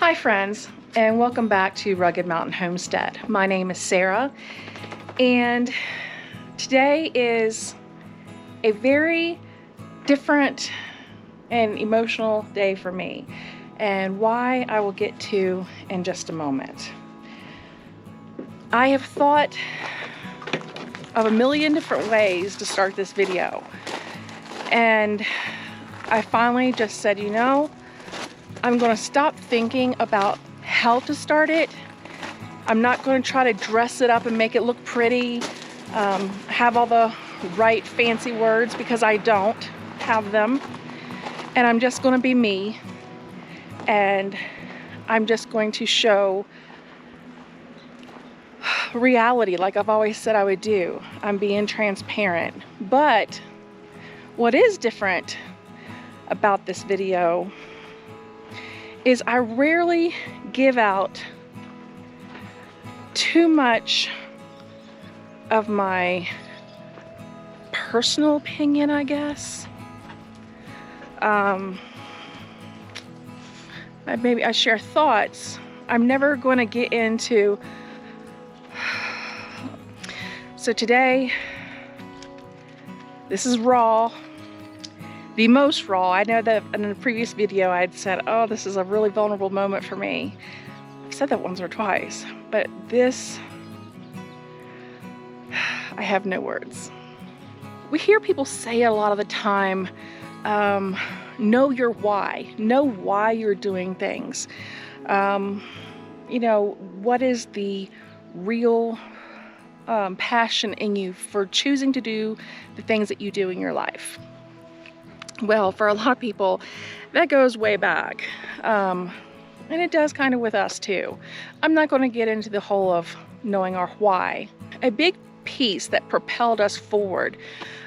Hi friends, and welcome back to Rugged Mountain Homestead. My name is Sarah, and today is a very different and emotional day for me, and why I will get to in just a moment. I have thought of a million different ways to start this video, and I finally just said, you know, I'm going to stop thinking about how to start it. I'm not going to try to dress it up and make it look pretty, have all the right fancy words, because I don't have them. And I'm just going to be me. And I'm just going to show reality like I've always said I would do. I'm being transparent. But what is different about this video is I rarely give out too much of my personal opinion, I guess. Maybe I share thoughts. I'm never going to get into. So today, this is raw. The most raw. I know that in a previous video I had said, oh, this is a really vulnerable moment for me. I've said that once or twice, but this, I have no words. We hear people say a lot of the time, know your why. Know why you're doing things. You know, what is the real passion in you for choosing to do the things that you do in your life? Well, for a lot of people, that goes way back. And it does kind of with us too. I'm not going to get into the whole of knowing our why. A big piece that propelled us forward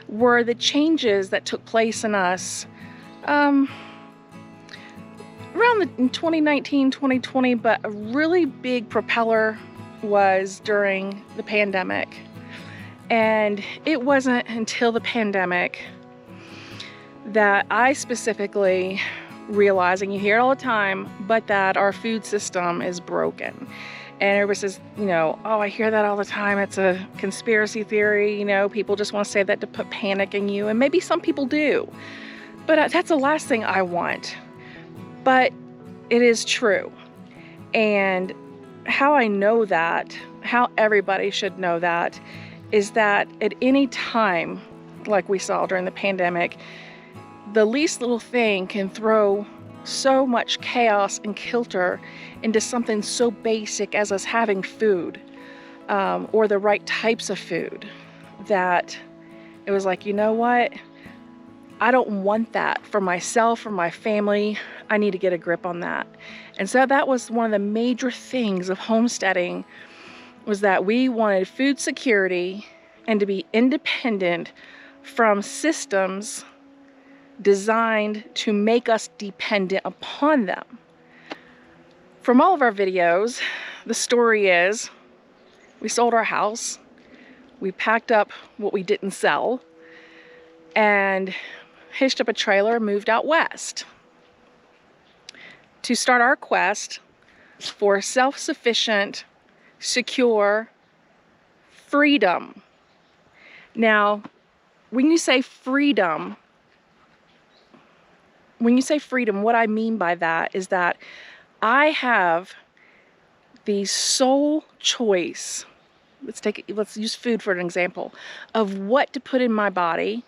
were the changes that took place in us around in 2019, 2020, but a really big propeller was during the pandemic. And it wasn't until the pandemic that I specifically realized, and you hear it all the time, but that our food system is broken. And everybody says, you know, oh, I hear that all the time. It's a conspiracy theory. You know, people just want to say that to put panic in you. And maybe some people do. But that's the last thing I want. But it is true. And how I know that, how everybody should know that, is that at any time, like we saw during the pandemic, the least little thing can throw so much chaos and kilter into something so basic as us having food, or the right types of food, that it was like, you know what? I don't want that for myself or my family. I need to get a grip on that. And so that was one of the major things of homesteading, was that we wanted food security and to be independent from systems designed to make us dependent upon them. From all of our videos, the story is we sold our house, we packed up what we didn't sell, and hitched up a trailer and moved out west to start our quest for self-sufficient, secure freedom. Now, when you say freedom, what I mean by that is that I have the sole choice, let's use food for an example, of what to put in my body,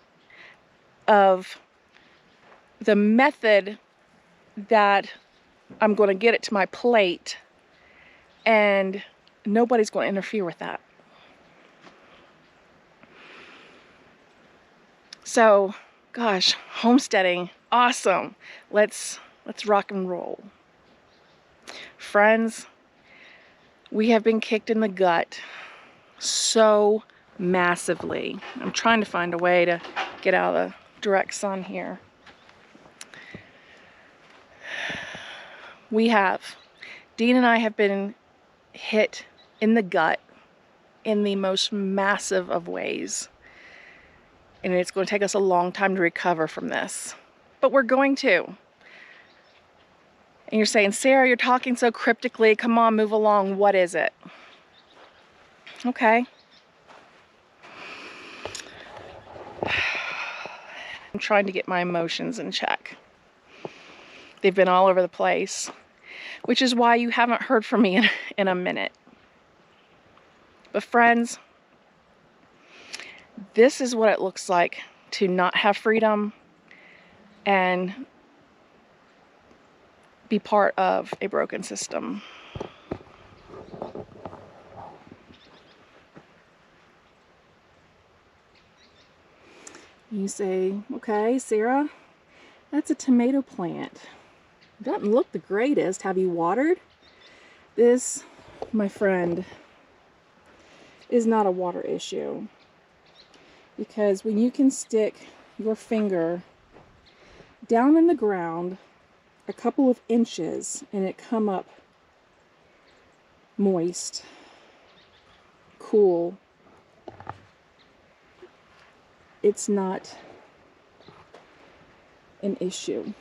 of the method that I'm going to get it to my plate, and nobody's going to interfere with that. So, gosh, homesteading, awesome. Let's rock and roll. Friends, we have been kicked in the gut so massively. I'm trying to find a way to get out of the direct sun here. Dean and I have been hit in the gut in the most massive of ways. And it's going to take us a long time to recover from this. But we're going to. And you're saying, Sarah, you're talking so cryptically. Come on, move along. What is it? Okay. I'm trying to get my emotions in check. They've been all over the place, which is why you haven't heard from me in a minute. But friends, this is what it looks like to not have freedom and be part of a broken system. You say, okay, Sarah, that's a tomato plant. It doesn't look the greatest. Have you watered? This, my friend, is not a water issue. Because when you can stick your finger down in the ground a couple of inches and it come up moist, cool, it's not an issue.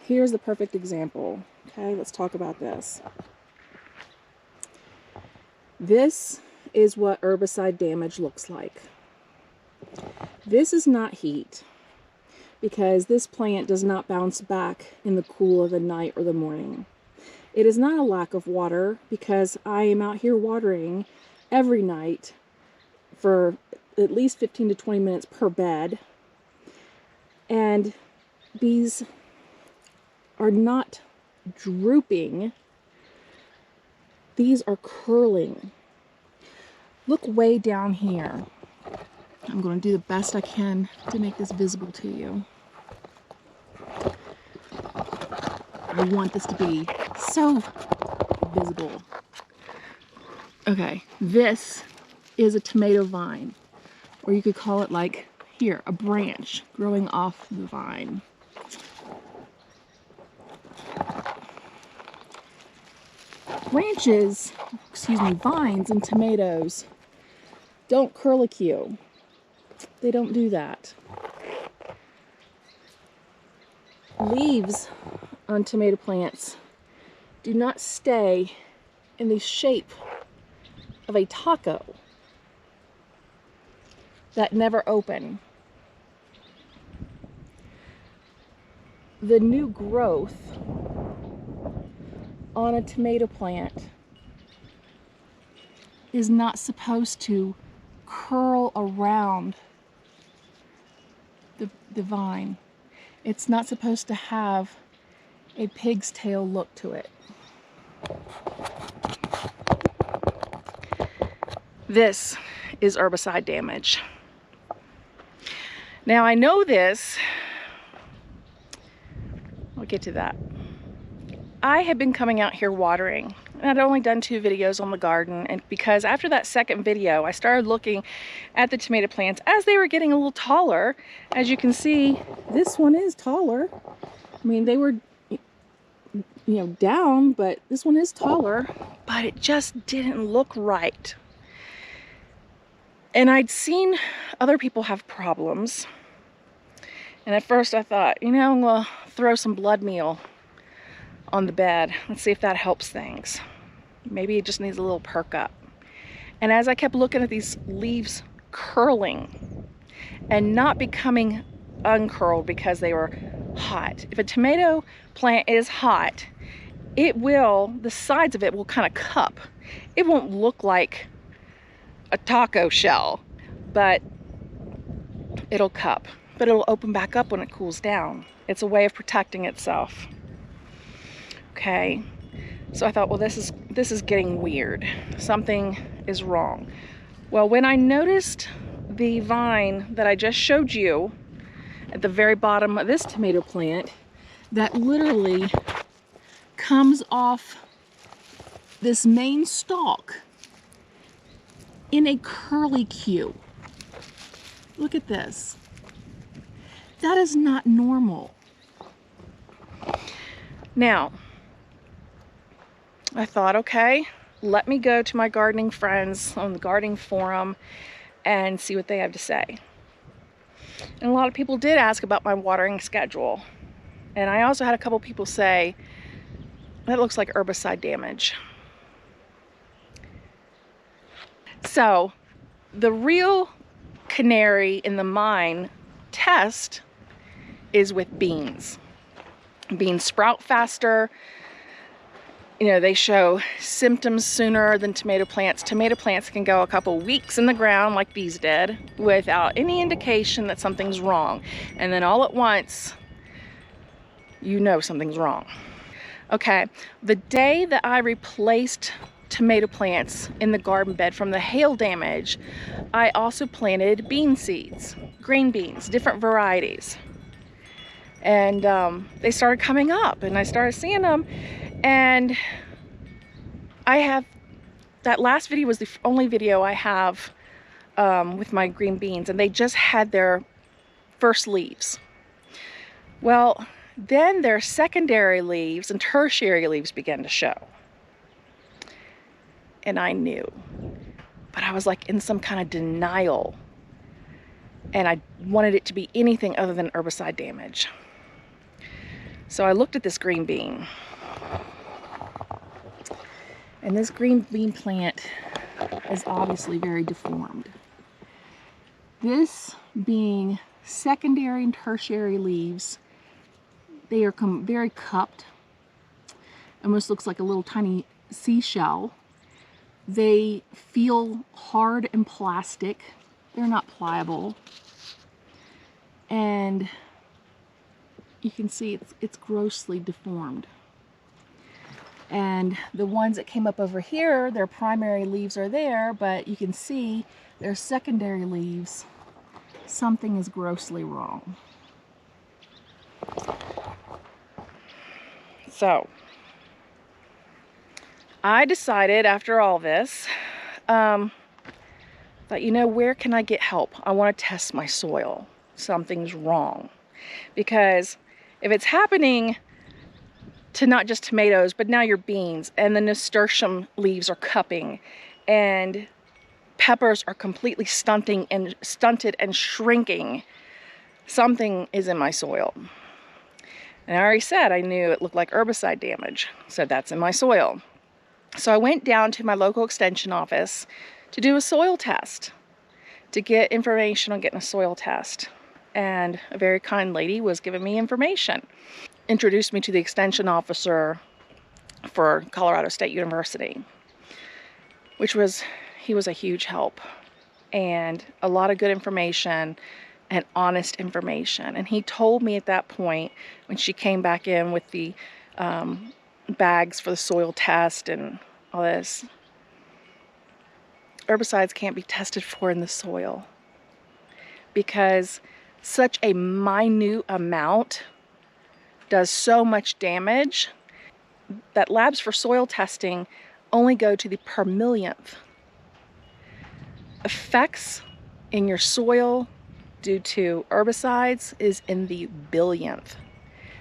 Here's the perfect example. Okay, let's talk about this. This is what herbicide damage looks like. This is not heat, because this plant does not bounce back in the cool of the night or the morning. It is not a lack of water, because I am out here watering every night for at least 15 to 20 minutes per bed. And these are not drooping. These are curling. Look way down here. I'm going to do the best I can to make this visible to you. I want this to be so visible. Okay, this is a tomato vine, or you could call it like here, a branch growing off the vine. Branches, vines and tomatoes don't curlicue. They don't do that. Leaves on tomato plants do not stay in the shape of a taco that never open. The new growth on a tomato plant is not supposed to curl around the vine. It's not supposed to have a pig's tail look to it. This is herbicide damage. Now I know this, I'll get to that. I have been coming out here watering, and I'd only done 2 videos on the garden, and because after that second video I started looking at the tomato plants as they were getting a little taller. As you can see, this one is taller. I mean, they were, down, but this one is taller, but it just didn't look right. And I'd seen other people have problems, and at first I thought, I'm gonna throw some blood meal on the bed. Let's see if that helps things. Maybe it just needs a little perk up. And as I kept looking at these leaves curling and not becoming uncurled because they were hot. If a tomato plant is hot, the sides of it will kind of cup. It won't look like a taco shell, but it'll cup. But it'll open back up when it cools down. It's a way of protecting itself. Okay, so I thought, well, this is getting weird. Something is wrong. Well, when I noticed the vine that I just showed you at the very bottom of this tomato plant that literally comes off this main stalk in a curly Q. Look at this. That is not normal. Now, I thought, okay, let me go to my gardening friends on the gardening forum and see what they have to say. And a lot of people did ask about my watering schedule. And I also had a couple people say, That looks like herbicide damage. So the real canary in the mine test is with beans. Beans sprout faster. You know, they show symptoms sooner than tomato plants. Tomato plants can go a couple weeks in the ground like these did without any indication that something's wrong. And then all at once, you know something's wrong. Okay, the day that I replaced tomato plants in the garden bed from the hail damage, I also planted bean seeds, green beans, different varieties. And they started coming up and I started seeing them. And I have, that last video was the only video I have with my green beans, and they just had their first leaves. Well, then their secondary leaves and tertiary leaves began to show. And I knew, but I was like in some kind of denial. And I wanted it to be anything other than herbicide damage. So I looked at this green bean. And this green bean plant is obviously very deformed. This being secondary and tertiary leaves, they are very cupped. Almost looks like a little tiny seashell. They feel hard and plastic. They're not pliable. And you can see it's grossly deformed. And the ones that came up over here, their primary leaves are there, but you can see their secondary leaves. Something is grossly wrong. So I decided after all this, that, you know, where can I get help? I want to test my soil. Something's wrong. Because if it's happening to not just tomatoes, but now your beans, and the nasturtium leaves are cupping, and peppers are completely stunted and shrinking, something is in my soil. And I already said I knew it looked like herbicide damage, so that's in my soil. So I went down to my local extension office to do a soil test, to get information on getting a soil test. And a very kind lady was giving me information. Introduced me to the extension officer for Colorado State University, he was a huge help, and a lot of good information and honest information. And he told me at that point, when she came back in with the bags for the soil test and all this, herbicides can't be tested for in the soil because such a minute amount does so much damage that labs for soil testing only go to the per millionth. Effects in your soil due to herbicides is in the billionth.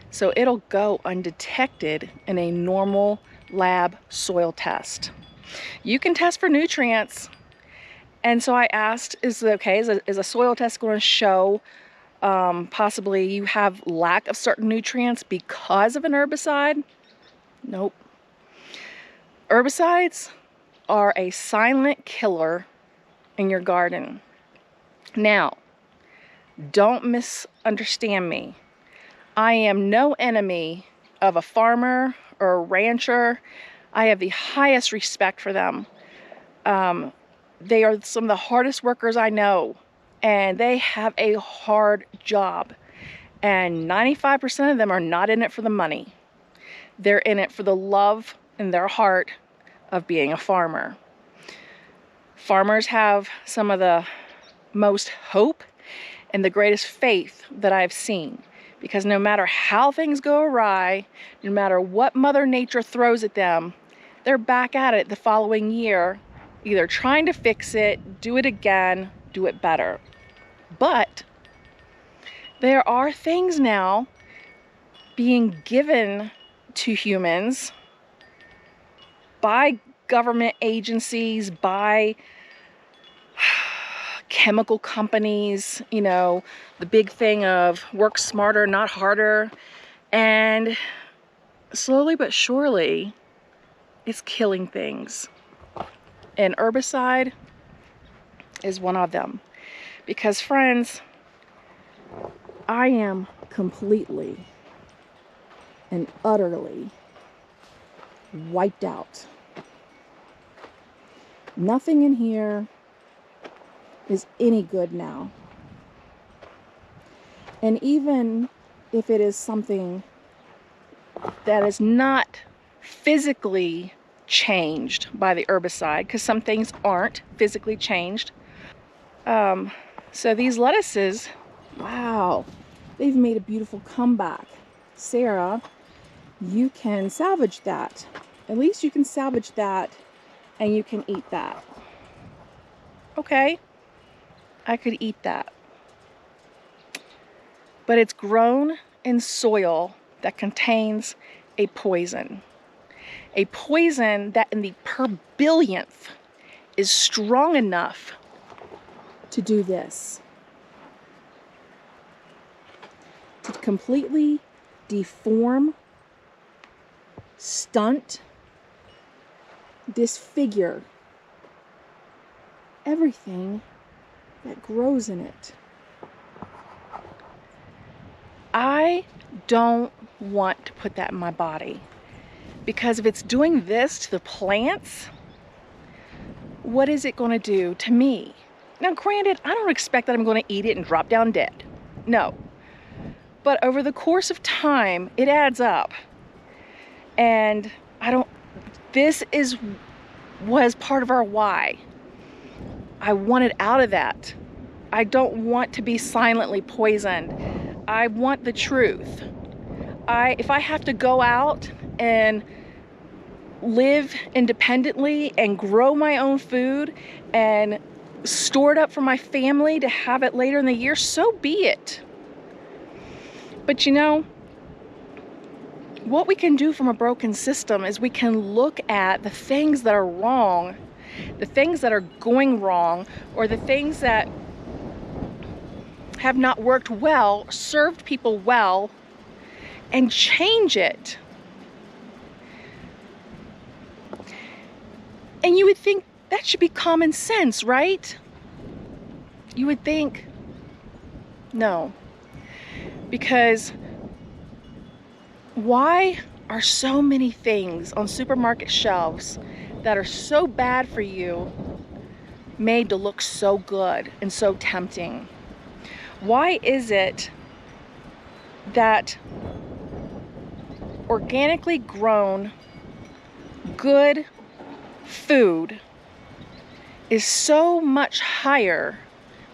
So it'll go undetected in a normal lab soil test. You can test for nutrients. And so I asked, is it okay? Is a soil test going to show possibly you have lack of certain nutrients because of an herbicide? Nope. Herbicides are a silent killer in your garden. Now, don't misunderstand me. I am no enemy of a farmer or a rancher. I have the highest respect for them. They are some of the hardest workers I know. And they have a hard job. And 95% of them are not in it for the money. They're in it for the love in their heart of being a farmer. Farmers have some of the most hope and the greatest faith that I've seen. Because no matter how things go awry, no matter what Mother Nature throws at them, they're back at it the following year, either trying to fix it, do it again, do it better. But there are things now being given to humans by government agencies, by chemical companies, you know, the big thing of work smarter, not harder. And slowly but surely, it's killing things. And herbicide is one of them. Because friends, I am completely and utterly wiped out. Nothing in here is any good now. And even if it is something that is not physically changed by the herbicide, because some things aren't physically changed. So these lettuces, wow, they've made a beautiful comeback. Sarah, you can salvage that. At least you can salvage that and you can eat that. Okay, I could eat that. But it's grown in soil that contains a poison. A poison that in the per billionth is strong enough to do this. To completely deform, stunt, disfigure everything that grows in it. I don't want to put that in my body, because if it's doing this to the plants, what is it going to do to me? Now granted, I don't expect that I'm going to eat it and drop down dead. No. But over the course of time, it adds up. And this was part of our why. I wanted out of that. I don't want to be silently poisoned. I want the truth. If I have to go out and live independently and grow my own food and store it up for my family to have it later in the year, so be it. But you know, what we can do from a broken system is we can look at the things that are wrong, the things that are going wrong, or the things that have not worked well, served people well, and change it. And you would think that should be common sense, right? You would think, no. Because why are so many things on supermarket shelves that are so bad for you made to look so good and so tempting? Why is it that organically grown, good food is so much higher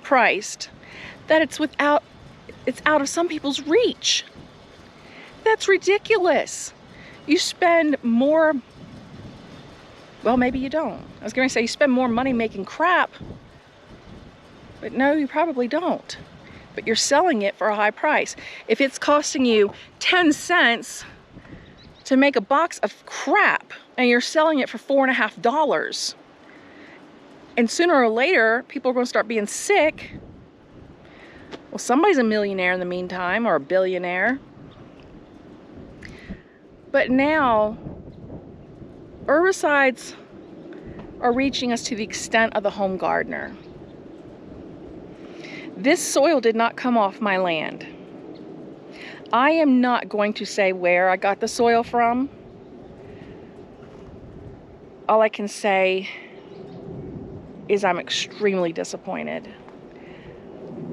priced that it's out of some people's reach? That's ridiculous. You spend more, well, maybe you don't. I was going to say you spend more money making crap, but no, you probably don't. But you're selling it for a high price. If it's costing you 10 cents to make a box of crap and you're selling it for $4.50, and sooner or later people are going to start being sick, well, somebody's a millionaire in the meantime, or a billionaire. But now herbicides are reaching us to the extent of the home gardener. This soil did not come off my land. I am not going to say where I got the soil from. All I can say is I'm extremely disappointed.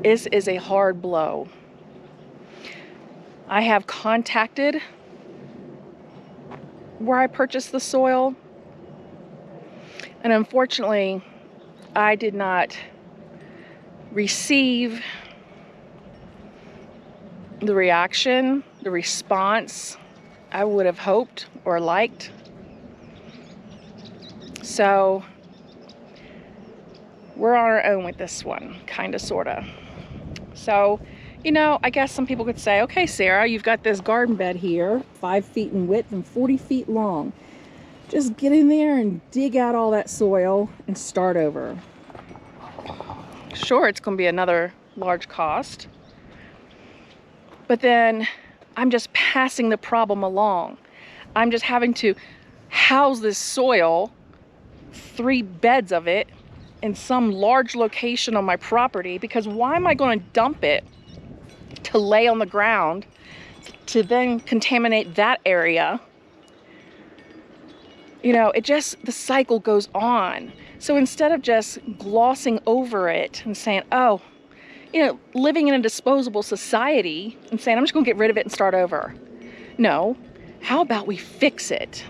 This is a hard blow. I have contacted where I purchased the soil, and unfortunately, I did not receive the reaction, the response I would have hoped or liked. So we're on our own with this one, kind of, sort of. So, you know, I guess some people could say, okay, Sarah, you've got this garden bed here, 5 feet in width and 40 feet long. Just get in there and dig out all that soil and start over. Sure, it's going to be another large cost. But then I'm just passing the problem along. I'm just having to house this soil, 3 beds of it, in some large location on my property, because why am I going to dump it to lay on the ground to then contaminate that area? You know, the cycle goes on. So instead of just glossing over it and saying, oh, you know, living in a disposable society and saying, I'm just gonna get rid of it and start over. No, how about we fix it?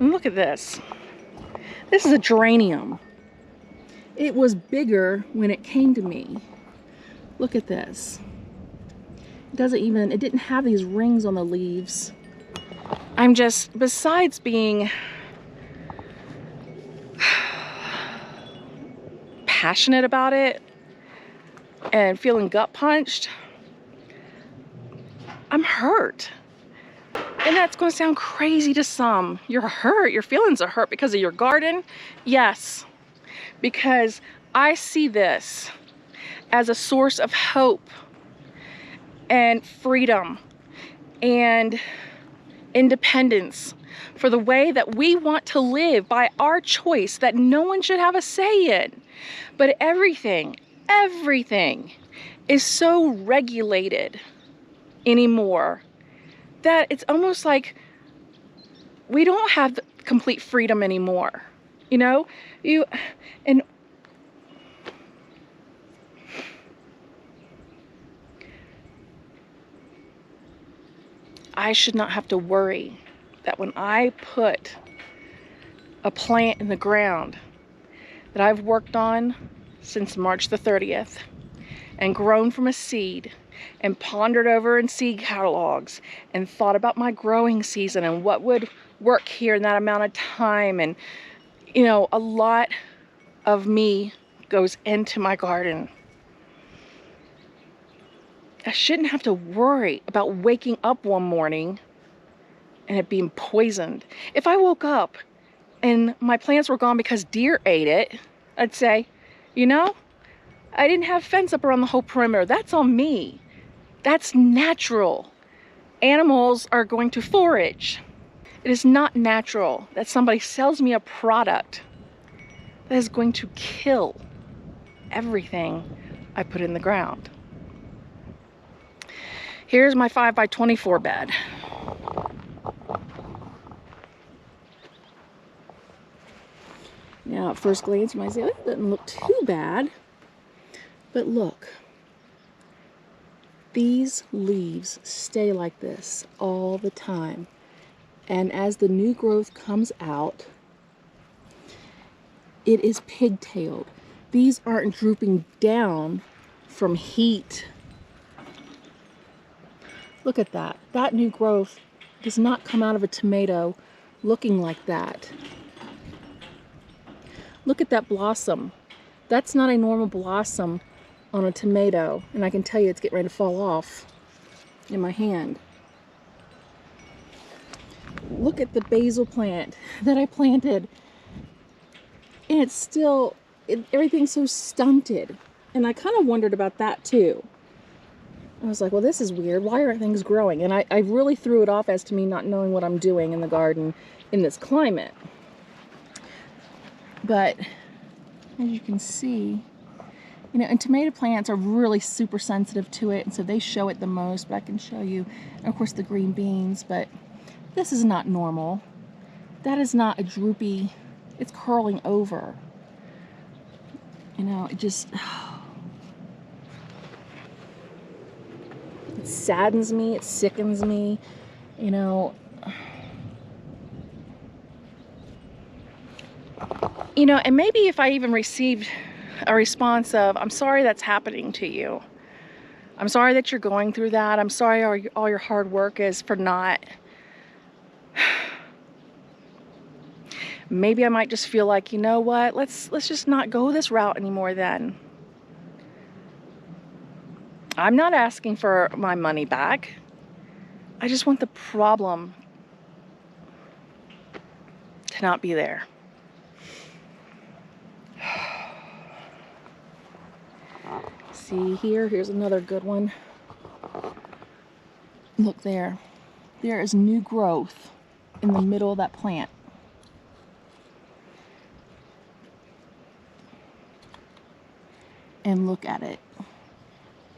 And look at this. This is a geranium. It was bigger when it came to me. Look at this. It didn't have these rings on the leaves. I'm just, besides being passionate about it and feeling gut punched, I'm hurt. And that's going to sound crazy to some. You're hurt. Your feelings are hurt because of your garden. Yes, because I see this as a source of hope and freedom and independence for the way that we want to live by our choice that no one should have a say in. But everything is so regulated anymore that it's almost like we don't have the complete freedom anymore. You know, and I should not have to worry that when I put a plant in the ground that I've worked on since March the 30th and grown from a seed and pondered over in seed catalogs and thought about my growing season and what would work here in that amount of time, and you know, a lot of me goes into my garden. I shouldn't have to worry about waking up one morning and it being poisoned. If I woke up and my plants were gone because deer ate it, I'd say, you know, I didn't have fence up around the whole perimeter. That's on me. That's natural. Animals are going to forage. It is not natural that somebody sells me a product that is going to kill everything I put in the ground. Here's my 5x24 bed. Now, at first glance, you might say, that doesn't look too bad. But look, these leaves stay like this all the time. And as the new growth comes out, it is pigtailed. These aren't drooping down from heat. Look at that. That new growth does not come out of a tomato looking like that. Look at that blossom. That's not a normal blossom on a tomato, and I can tell you it's getting ready to fall off in my hand. Look at the basil plant that I planted, and it's still, everything's so stunted, and I kind of wondered about that too. I was like, well, this is weird. Why aren't things growing? And I really threw it off as to me not knowing what I'm doing in the garden in this climate. But as you can see, you know, and tomato plants are really super sensitive to it, and so they show it the most. But I can show you, and of course, the green beans. But this is not normal. That is not a droopy, it's curling over. You know, it just, it saddens me, it sickens me, you know. You know, and maybe if I even received a response of, I'm sorry that's happening to you. I'm sorry that you're going through that. I'm sorry all your hard work is for naught. Maybe I might just feel like, you know what, let's just not go this route anymore then. I'm not asking for my money back. I just want the problem to not be there. See here, here's another good one. Look there. there is new growth in the middle of that plant. And look at it.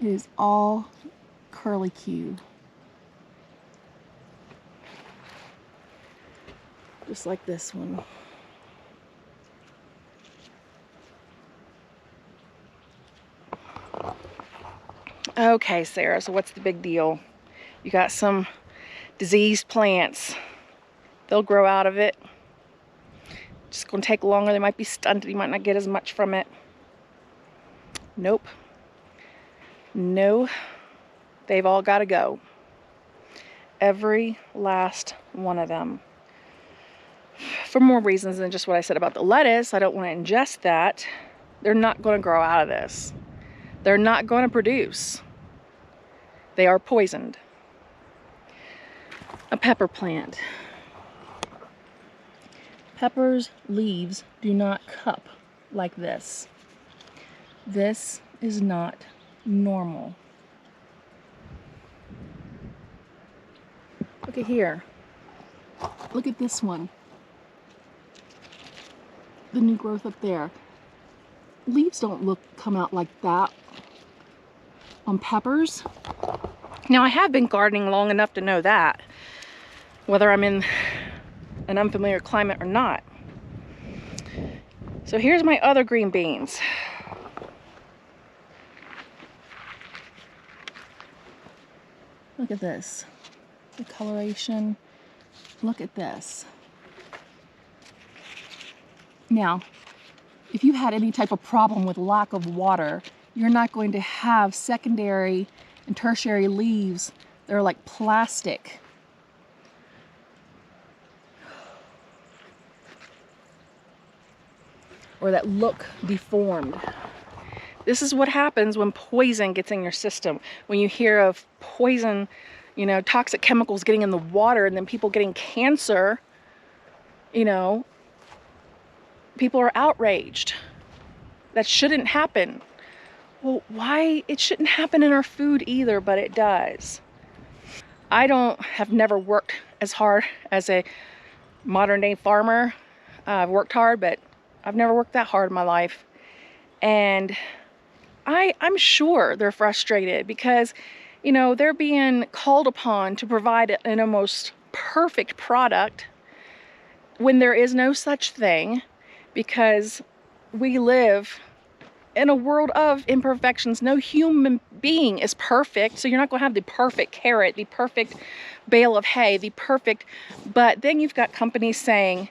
It is all curlicue. Just like this one. Okay, Sarah, so what's the big deal? You got some diseased plants. They'll grow out of it. Just gonna take longer. They might be stunted. You might not get as much from it. Nope. No. They've all got to go. Every last one of them. For more reasons than just what I said about the lettuce. I don't want to ingest that. They're not going to grow out of this. They're not going to produce. They are poisoned. A pepper plant. Pepper's leaves do not cup like this. This is not normal. Look at here. Look at this one. The new growth up there. Leaves don't come out like that on peppers. Now, I have been gardening long enough to know that, whether I'm in an unfamiliar climate or not. So here's my other green beans. Look at this. The coloration. Look at this. Now, if you had any type of problem with lack of water, you're not going to have secondary and tertiary leaves that are like plastic. Or that look deformed. This is what happens when poison gets in your system. When you hear of poison, you know, toxic chemicals getting in the water and then people getting cancer, you know, people are outraged. That shouldn't happen. Well, why? It shouldn't happen in our food either, but it does. I have never worked as hard as a modern day farmer. I've worked hard, but I've never worked that hard in my life. And I'm sure they're frustrated because, you know, they're being called upon to provide an almost perfect product when there is no such thing, because we live in a world of imperfections. No human being is perfect, so you're not going to have the perfect carrot, the perfect bale of hay, the perfect, but then you've got companies saying,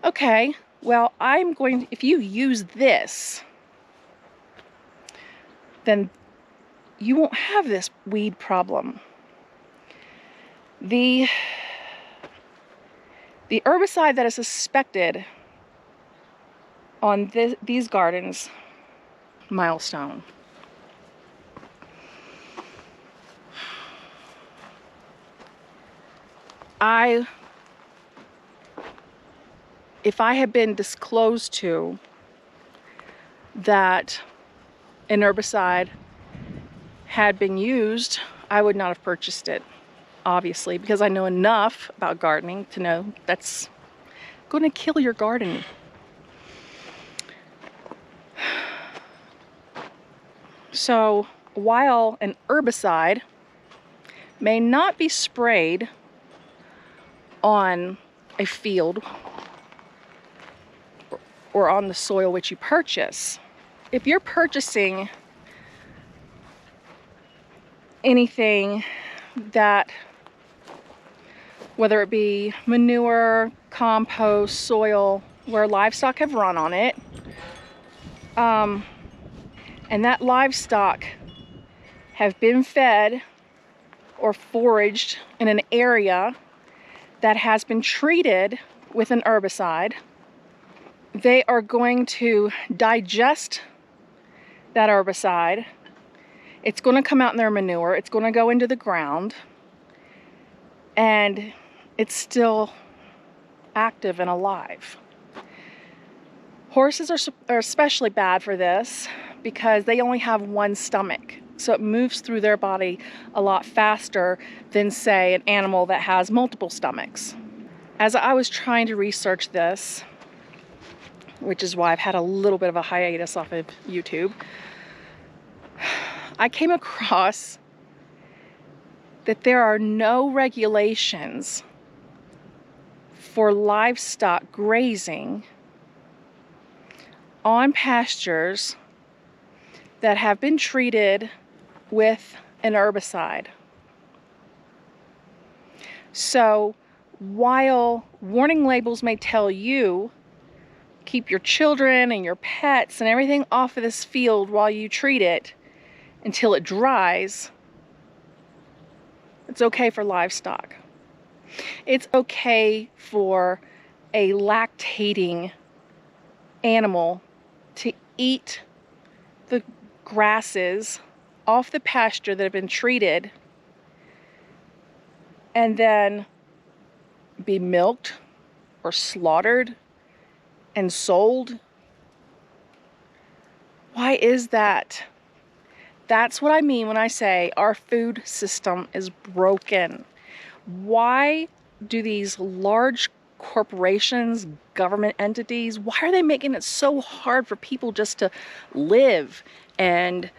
okay, well, if you use this, then you won't have this weed problem. The herbicide that is suspected on these gardens, Milestone. If I had been disclosed to that an herbicide had been used, I would not have purchased it, obviously, because I know enough about gardening to know that's going to kill your garden. So while an herbicide may not be sprayed on a field or on the soil which you purchase, if you're purchasing anything that, whether it be manure, compost, soil, where livestock have run on it, and that livestock have been fed or foraged in an area that has been treated with an herbicide, they are going to digest that herbicide. It's going to come out in their manure. It's going to go into the ground. And it's still active and alive. Horses are especially bad for this because they only have one stomach. So it moves through their body a lot faster than, say, an animal that has multiple stomachs. As I was trying to research this, which is why I've had a little bit of a hiatus off of YouTube, I came across that there are no regulations for livestock grazing on pastures that have been treated with an herbicide. So while warning labels may tell you keep your children and your pets and everything off of this field while you treat it until it dries, it's okay for livestock. It's okay for a lactating animal to eat the grasses off the pasture that have been treated and then be milked or slaughtered and sold. Why is that? That's what I mean when I say our food system is broken. Why do these large corporations, government entities, why are they making it so hard for people just to live and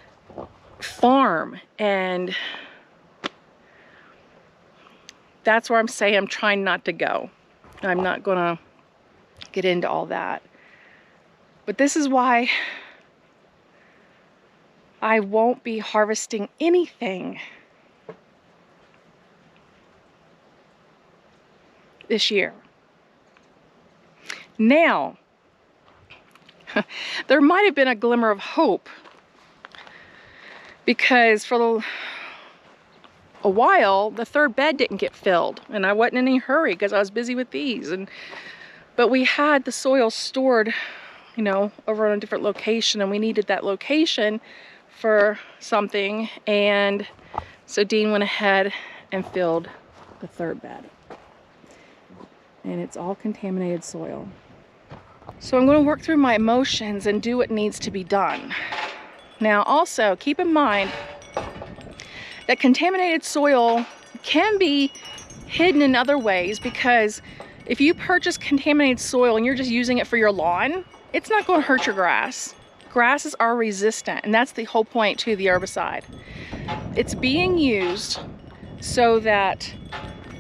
farm? And that's where I'm saying I'm trying not to go. I'm not gonna get into all that. But this is why I won't be harvesting anything this year. Now, there might have been a glimmer of hope, because for a while the third bed didn't get filled, and I wasn't in any hurry because I was busy with these. But we had the soil stored, you know, over on a different location, and we needed that location for something, and so Dean went ahead and filled the third bed. And it's all contaminated soil. So I'm going to work through my emotions and do what needs to be done. Now also keep in mind that contaminated soil can be hidden in other ways, because if you purchase contaminated soil and you're just using it for your lawn, it's not going to hurt your grass. Grasses are resistant, and that's the whole point to the herbicide. It's being used so that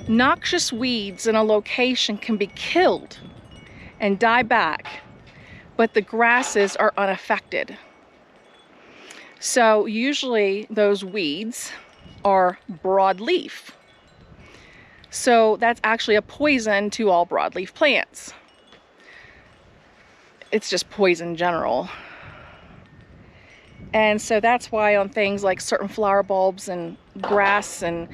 noxious weeds in a location can be killed and die back, but the grasses are unaffected. So usually those weeds are broadleaf. So that's actually a poison to all broadleaf plants. It's just poison in general. And so that's why on things like certain flower bulbs and grass and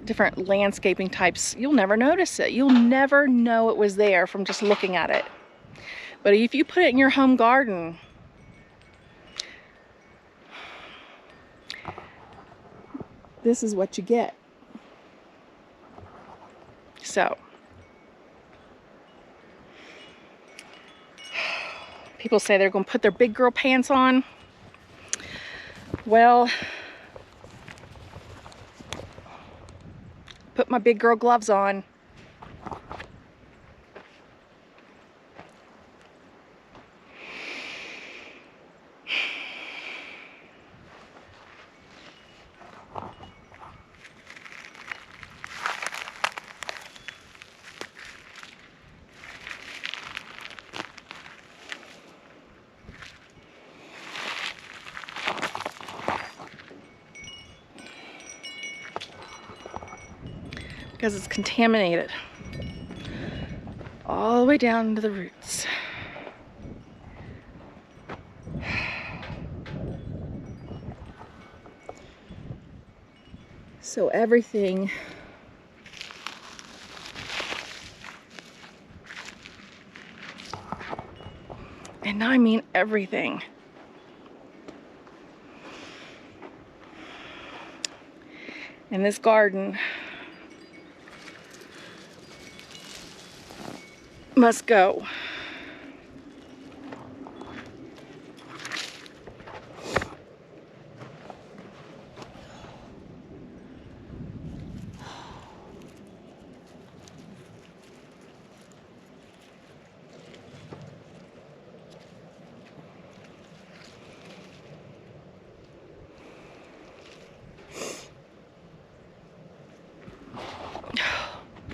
different landscaping types, you'll never notice it. You'll never know it was there from just looking at it. But if you put it in your home garden, this is what you get. So, people say they're going to put their big girl pants on. Well, put my big girl gloves on. Because it's contaminated all the way down to the roots. So everything and I mean everything in this garden must go.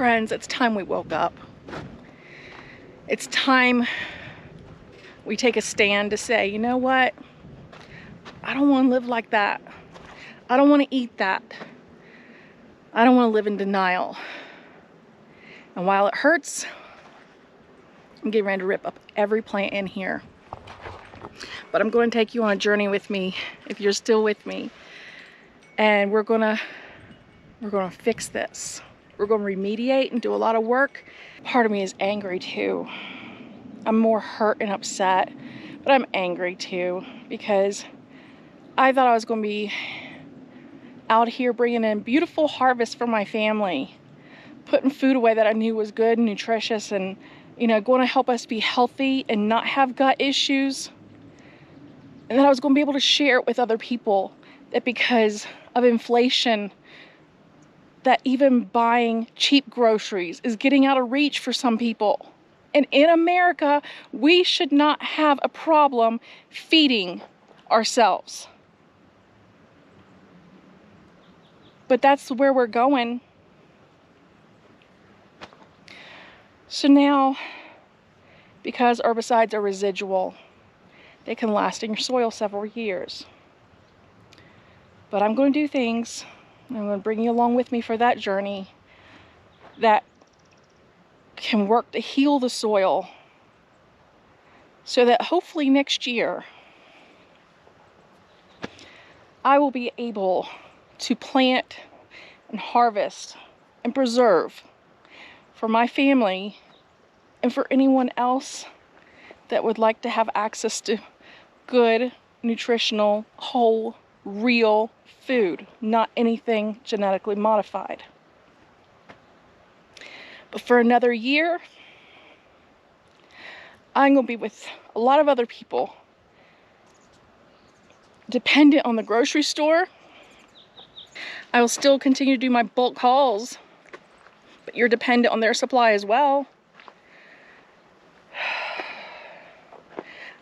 Friends, it's time we woke up. It's time we take a stand to say, you know what? I don't want to live like that. I don't want to eat that. I don't want to live in denial. And while it hurts, I'm getting ready to rip up every plant in here. But I'm going to take you on a journey with me, if you're still with me. And we're gonna fix this. We're gonna remediate and do a lot of work. Part of me is angry too. I'm more hurt and upset, but I'm angry too, because I thought I was gonna be out here bringing in beautiful harvest for my family, putting food away that I knew was good and nutritious, and going to help us be healthy and not have gut issues. And then I was going to be able to share it with other people, that because of inflation, that even buying cheap groceries is getting out of reach for some people. And in America, we should not have a problem feeding ourselves. But that's where we're going. So now, because herbicides are residual, they can last in your soil several years. But I'm going to do things, and I'm going to bring you along with me for that journey, that can work to heal the soil, so that hopefully next year I will be able to plant and harvest and preserve for my family and for anyone else that would like to have access to good, nutritional, whole, real food, not anything genetically modified. But for another year, I'm going to be with a lot of other people, dependent on the grocery store. I will still continue to do my bulk hauls, but you're dependent on their supply as well.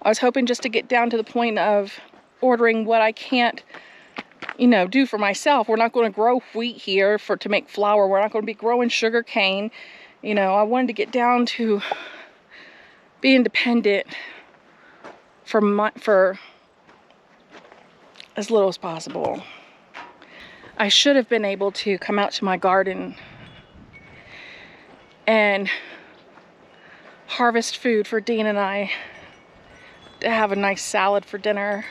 I was hoping just to get down to the point of ordering what I can't, do for myself. We're not going to grow wheat here to make flour. We're not going to be growing sugar cane. I wanted to get down to being dependent for as little as possible. I should have been able to come out to my garden and harvest food for Dean and I to have a nice salad for dinner,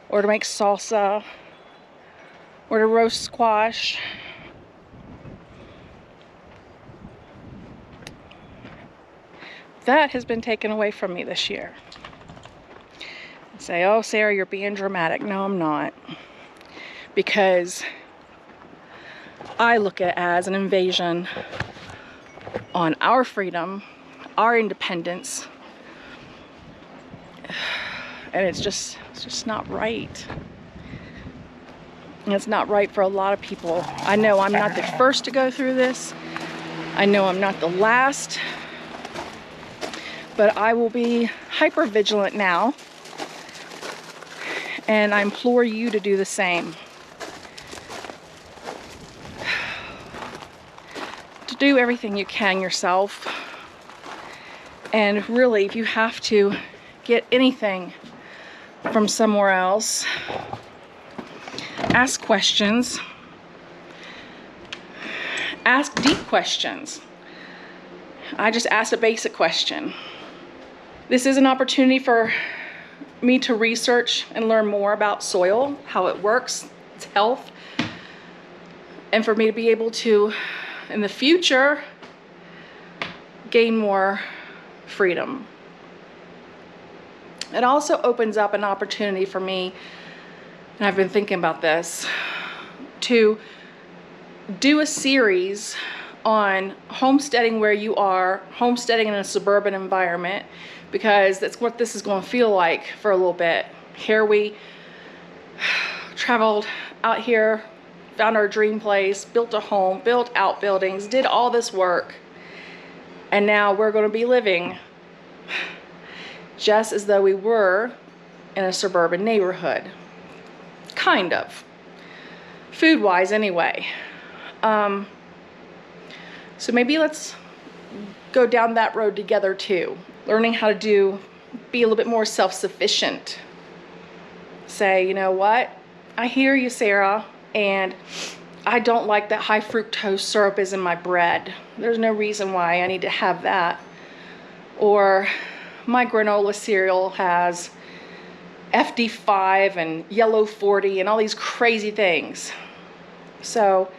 or to make salsa, or to roast squash. That has been taken away from me this year. Say, oh, Sarah, you're being dramatic. No, I'm not. Because I look at it as an invasion on our freedom, our independence. And it's just not right. And it's not right for a lot of people. I know I'm not the first to go through this. I know I'm not the last. But I will be hyper vigilant now. And I implore you to do the same. To do everything you can yourself. And really, if you have to get anything from somewhere else, ask questions. Ask deep questions. I just asked a basic question. This is an opportunity for me to research and learn more about soil, how it works, its health, and for me to be able to, in the future, gain more freedom. It also opens up an opportunity for me, and I've been thinking about this, to do a series on homesteading where you are, homesteading in a suburban environment, because that's what this is going to feel like for a little bit. Here we traveled out here, found our dream place, built a home, built outbuildings, did all this work, and now we're going to be living just as though we were in a suburban neighborhood. Kind of. Food-wise, anyway. So maybe let's go down that road together too. Learning how to be a little bit more self-sufficient. Say, you know what? I hear you, Sarah, and I don't like that high fructose syrup is in my bread. There's no reason why I need to have that. Or my granola cereal has FD5 and yellow 40 and all these crazy things. So,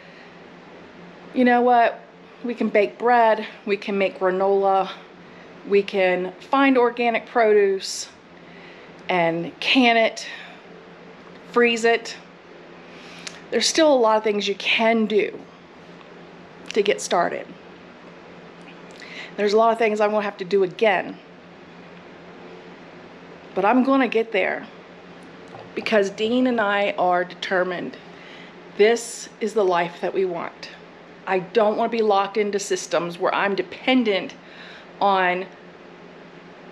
you know what? We can bake bread, we can make granola, we can find organic produce and can it, freeze it. There's still a lot of things you can do to get started. There's a lot of things I'm going to have to do again. But I'm going to get there because Dean and I are determined. This is the life that we want. I don't want to be locked into systems where I'm dependent on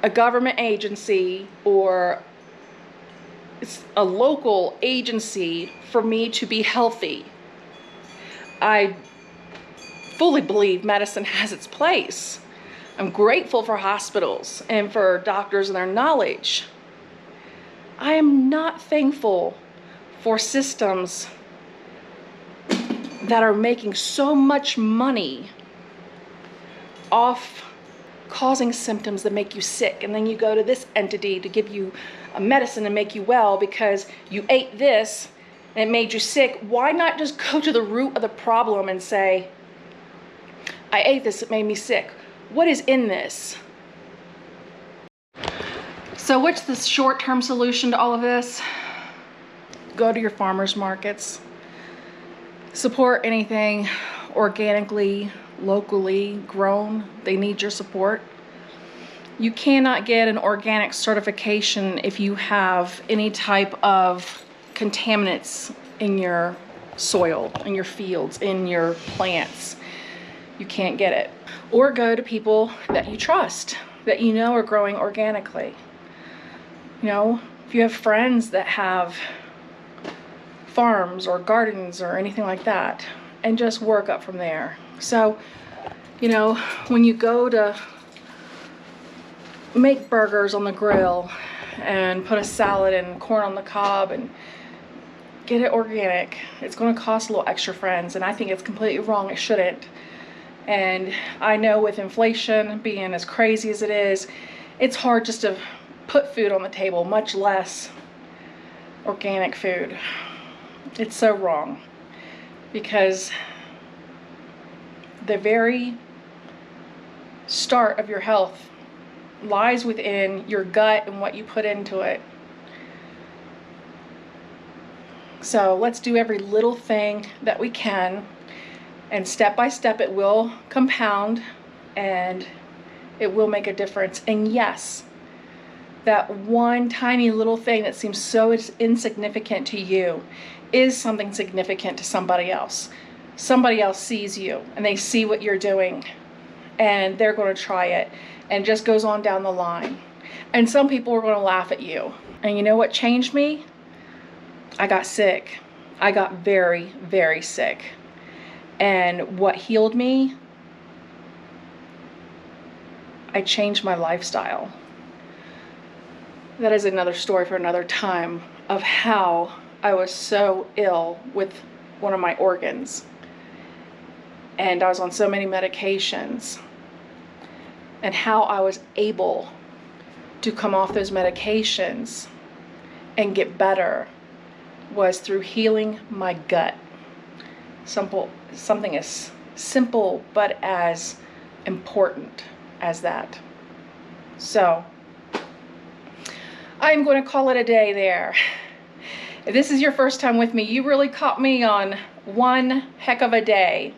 a government agency or a local agency for me to be healthy. I fully believe medicine has its place. I'm grateful for hospitals and for doctors and their knowledge. I am not thankful for systems that are making so much money off causing symptoms that make you sick, and then you go to this entity to give you a medicine to make you well because you ate this and it made you sick. Why not just go to the root of the problem and say, I ate this, it made me sick. What is in this? So what's the short-term solution to all of this? Go to your farmers markets. Support anything organically, locally grown. They need your support. You cannot get an organic certification if you have any type of contaminants in your soil, in your fields, in your plants. You can't get it. Or go to people that you trust, that you know are growing organically. You know, if you have friends that have farms or gardens or anything like that, and just work up from there. So, you know, when you go to make burgers on the grill and put a salad and corn on the cob and get it organic, it's going to cost a little extra, friends, and I think it's completely wrong. It shouldn't. And I know with inflation being as crazy as it is, it's hard just to put food on the table, much less organic food. It's so wrong because the very start of your health lies within your gut and what you put into it. So let's do every little thing that we can, and step by step it will compound and it will make a difference. And yes, that one tiny little thing that seems so insignificant to you is something significant to somebody else. Somebody else sees you and they see what you're doing and they're going to try it, and just goes on down the line. And some people are going to laugh at you. And you know what changed me? I got sick. I got very, very sick. And what healed me? I changed my lifestyle. That is another story for another time of how I was so ill with one of my organs. And I was on so many medications. And how I was able to come off those medications and get better was through healing my gut. Something as simple but as important as that. So I'm going to call it a day there. If this is your first time with me, you really caught me on one heck of a day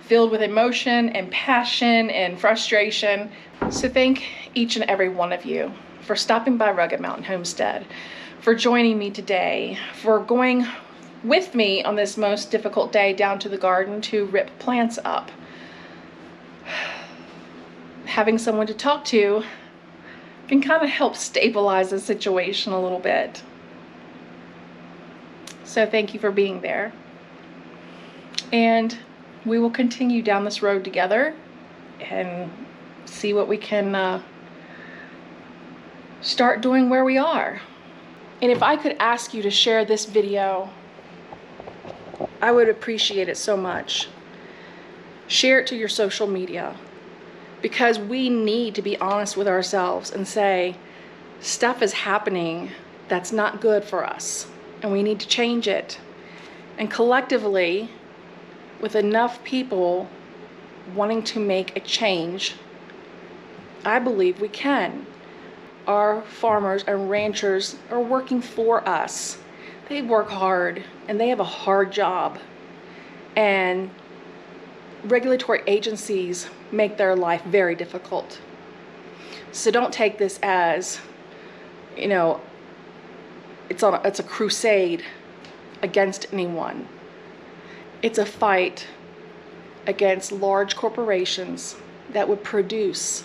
filled with emotion and passion and frustration. So thank each and every one of you for stopping by Rugged Mountain Homestead, for joining me today, for going with me on this most difficult day down to the garden to rip plants up. Having someone to talk to can kind of help stabilize the situation a little bit. So thank you for being there. And we will continue down this road together and see what we can start doing where we are. And if I could ask you to share this video, I would appreciate it so much. Share it to your social media, because we need to be honest with ourselves and say, stuff is happening that's not good for us, and we need to change it. And collectively, with enough people wanting to make a change, I believe we can. Our farmers and ranchers are working for us. They work hard and they have a hard job. And regulatory agencies make their life very difficult. So don't take this as, it's a crusade against anyone. It's a fight against large corporations that would produce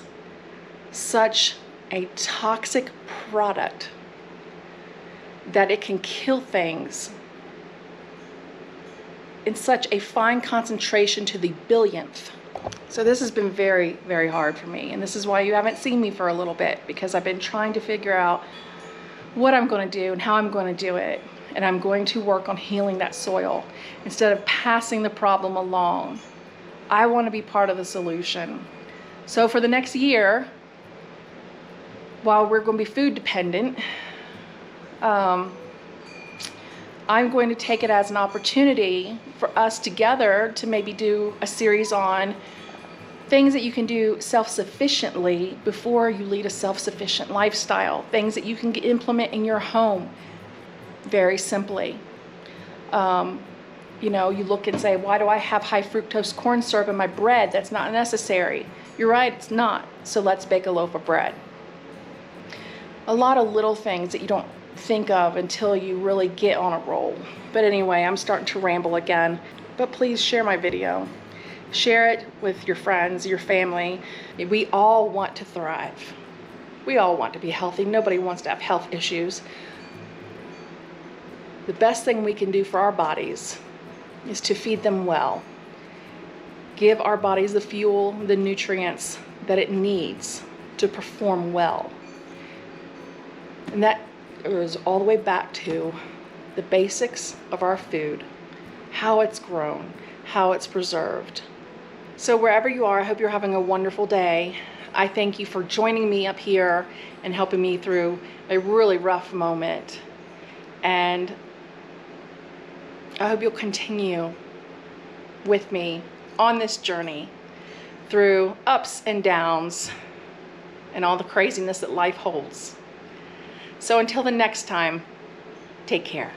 such a toxic product that it can kill things in such a fine concentration to the billionth. So this has been very, very hard for me, and this is why you haven't seen me for a little bit, because I've been trying to figure out what I'm going to do and how I'm going to do it. And I'm going to work on healing that soil instead of passing the problem along. I want to be part of the solution. So for the next year, while we're going to be food dependent, I'm going to take it as an opportunity for us together to maybe do a series on things that you can do self-sufficiently before you lead a self-sufficient lifestyle, things that you can implement in your home very simply. You look and say, why do I have high fructose corn syrup in my bread? That's not necessary. You're right, it's not. So let's bake a loaf of bread. A lot of little things that you don't think of until you really get on a roll. But anyway, I'm starting to ramble again. But please share my video. Share it with your friends, your family. We all want to thrive. We all want to be healthy. Nobody wants to have health issues. The best thing we can do for our bodies is to feed them well. Give our bodies the fuel, the nutrients that it needs to perform well. And that goes all the way back to the basics of our food, how it's grown, how it's preserved. So wherever you are, I hope you're having a wonderful day. I thank you for joining me up here and helping me through a really rough moment. And I hope you'll continue with me on this journey through ups and downs and all the craziness that life holds. So until the next time, take care.